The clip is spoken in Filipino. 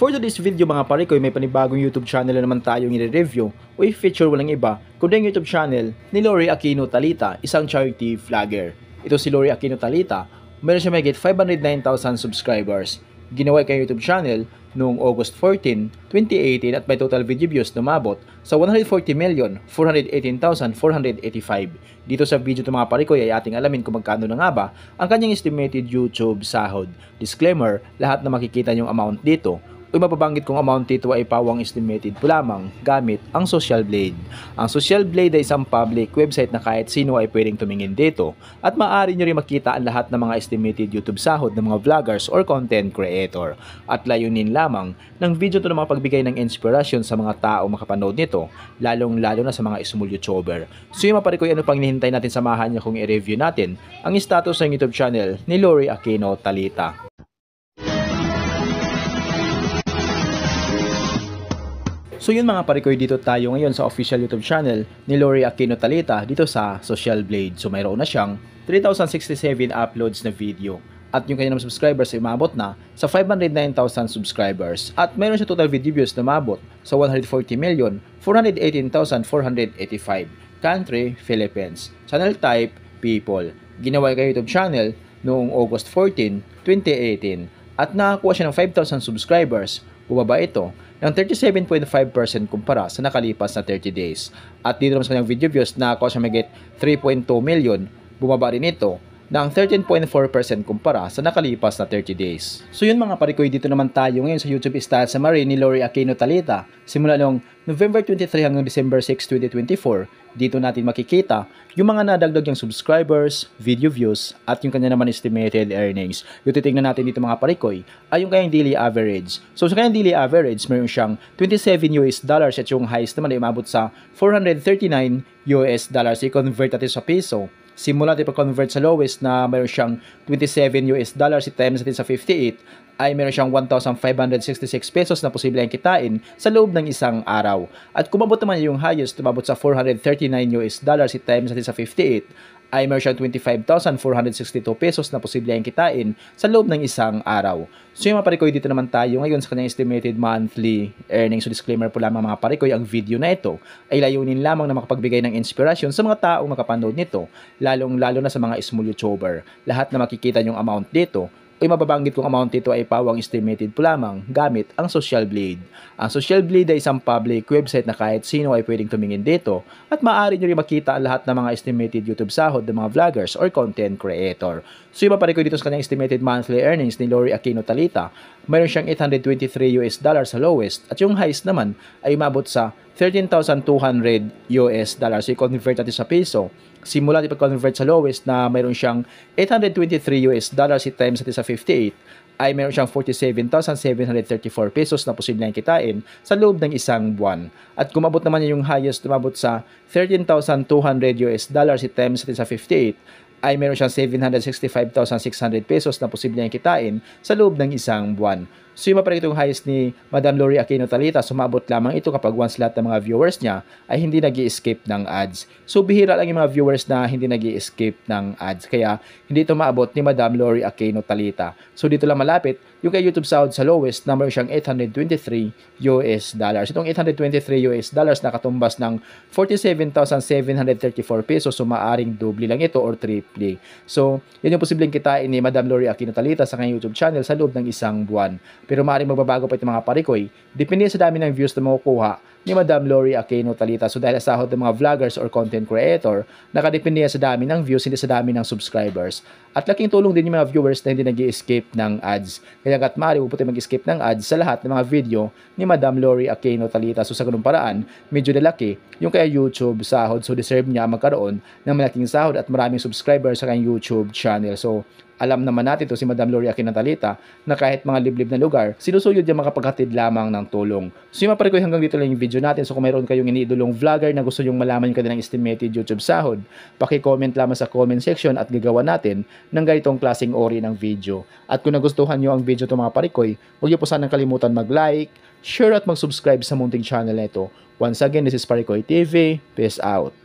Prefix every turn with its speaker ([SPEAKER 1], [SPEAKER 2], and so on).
[SPEAKER 1] For today's video mga pare ko, may panibagong YouTube channel na naman tayong i-review o i-feature walang iba kundi ang YouTube channel ni Lori Aquino Talita, isang charity vlogger. Ito si Lori Aquino Talita, meron siya mahigit 509,000 subscribers. Ginawa kay YouTube channel noong August 14, 2018 at may total video views na umabot sa 140,418,485. Dito sa video ng mga pare ko ay ating alamin kung magkano na nga ba ang kanyang estimated YouTube sahod. Disclaimer, lahat na makikita yung amount dito o mapabanggit kong amount dito ay pawang estimated po lamang gamit ang Social Blade. Ang Social Blade ay isang public website na kahit sino ay pwedeng tumingin dito at maaari nyo rin makita ang lahat ng mga estimated YouTube sahod ng mga vloggers or content creator. At layunin lamang ng video ito na mapagbigay ng inspirasyon sa mga tao makapanood nito, lalong-lalo na sa mga small YouTuber. So yung mapare ko, ano pang hinihintay natin, samahan niyo kung i-review natin ang status ng YouTube channel ni Lori Aquino Talita. So yun mga pare ko, dito tayo ngayon sa official YouTube channel ni Lori Aquino Talita dito sa Social Blade. So mayroon na siyang 3,067 uploads na video. At yung kanyang subscribers ay umabot na sa 509,000 subscribers. At mayroon siya total video views na umabot sa 140,418,485. Country, Philippines. Channel type, people. Ginawa kay YouTube channel noong August 14, 2018. At nakakuha siya ng 5,000 subscribers. Bumaba ito ng 37.5% kumpara sa nakalipas na 30 days. At dito naman sa kanyang video views, nakakuha siya mahigit 3.2 million. Bumaba rin ito ng 13.4% kumpara sa nakalipas na 30 days. So yun mga parikoy, dito naman tayo ngayon sa YouTube style summary ni Lori Aquino Talita. Simula noong November 23 hanggang December 6, 2024, dito natin makikita yung mga nadagdag niyang subscribers, video views, at yung kanya naman estimated earnings. Yung titignan natin dito mga parikoy ay yung kanyang daily average. So sa kanyang daily average, mayroon siyang $27 at yung highest naman ay umabot sa $439. I-convert natin sa piso. Simula natin pag-convert sa lowest na mayroon siyang $27 i-times natin sa 58 ay mayroon siyang 1,566 pesos na posible ang kitain sa loob ng isang araw. At kumabot naman yung highest, tumabot sa $439 i-times natin sa 58 ay mayroon siyang 25,462 pesos na posible ang kitain sa loob ng isang araw. So yung mga parikoy, dito naman tayo ngayon sa kanyang estimated monthly earnings. So disclaimer po lamang mga parikoy, ang video na ito ay layunin lamang na makapagbigay ng inspirasyon sa mga taong makapanood nito, lalong-lalo na sa mga small YouTuber. Lahat na makikita yung amount dito o mababanggit kong amount dito ay pawang estimated po lamang gamit ang Social Blade. Ang Social Blade ay isang public website na kahit sino ay pwedeng tumingin dito at maaari nyo rin makita ang lahat ng mga estimated YouTube sahod ng mga vloggers or content creator. So yung mapare ko dito sa kanyang estimated monthly earnings ni Lori Aquino Talita, mayroon siyang $823 sa lowest at yung highest naman ay umabot sa $13,200. So i-convert natin sa piso. Simula natin pag-convert sa lowest na mayroon siyang $823 i-times natin sa 58 ay mayroon siyang 47,734 pesos na posible ang kitain sa loob ng isang buwan. At kumabot naman yung highest, umabot sa $13,200 i-times natin sa 58 ay meron siyang 765,600 pesos na posibleng kitain sa loob ng isang buwan. So yung mapalit itong highest ni Madam Lori Aquino Talita, sumabot lamang ito kapag once lahat ng mga viewers niya ay hindi nag-i-escape ng ads. So bihira lang yung mga viewers na hindi nag-i-escape ng ads, kaya hindi ito maabot ni Madam Lori Aquino Talita. So dito lang malapit yung kay YouTube sahod sa lowest na meron siyang $823. Itong $823 na katumbas ng 47,734 pesos, so maaring doble lang ito or triple. So yun yung posibleng kitain ni Madam Lori Aquino Talita sa kanyang YouTube channel sa loob ng isang buwan. Pero maaaring magbabago pa itong mga parikoy, depende sa dami ng views na makukuha ni Madam Lori Aquino Talita. So dahil sa sahod ng mga vloggers or content creator, nakadepende sa dami ng views, hindi sa dami ng subscribers. At laking tulong din yung mga viewers na hindi nag-i-escape ng ads. Kaya hanggat maaari, huwag po mag-escape ng ads sa lahat ng mga video ni Madam Lori Aquino Talita. So sa ganung paraan, medyo nalaki yung kaya YouTube sahod. So deserve niya magkaroon ng malaking sahod at maraming subscribers sa kanyang YouTube channel. So alam naman natin to si Madam Lori Aquino Talita na kahit mga liblib na lugar, sinusuyod niya makapaghatid lamang ng tulong. So yung mga parikoy, hanggang dito lang yung video natin. So kung mayroon kayong iniidolong vlogger na gusto nyong malaman yung kanilang estimated YouTube sahod, paki-comment lamang sa comment section at gagawa natin ng ganitong klaseng ori ng video. At kung nagustuhan nyo ang video ito mga parikoy, huwag niyo po sanang kalimutan mag-like, share at mag-subscribe sa munting channel na ito. Once again, this is Parikoy TV. Peace out.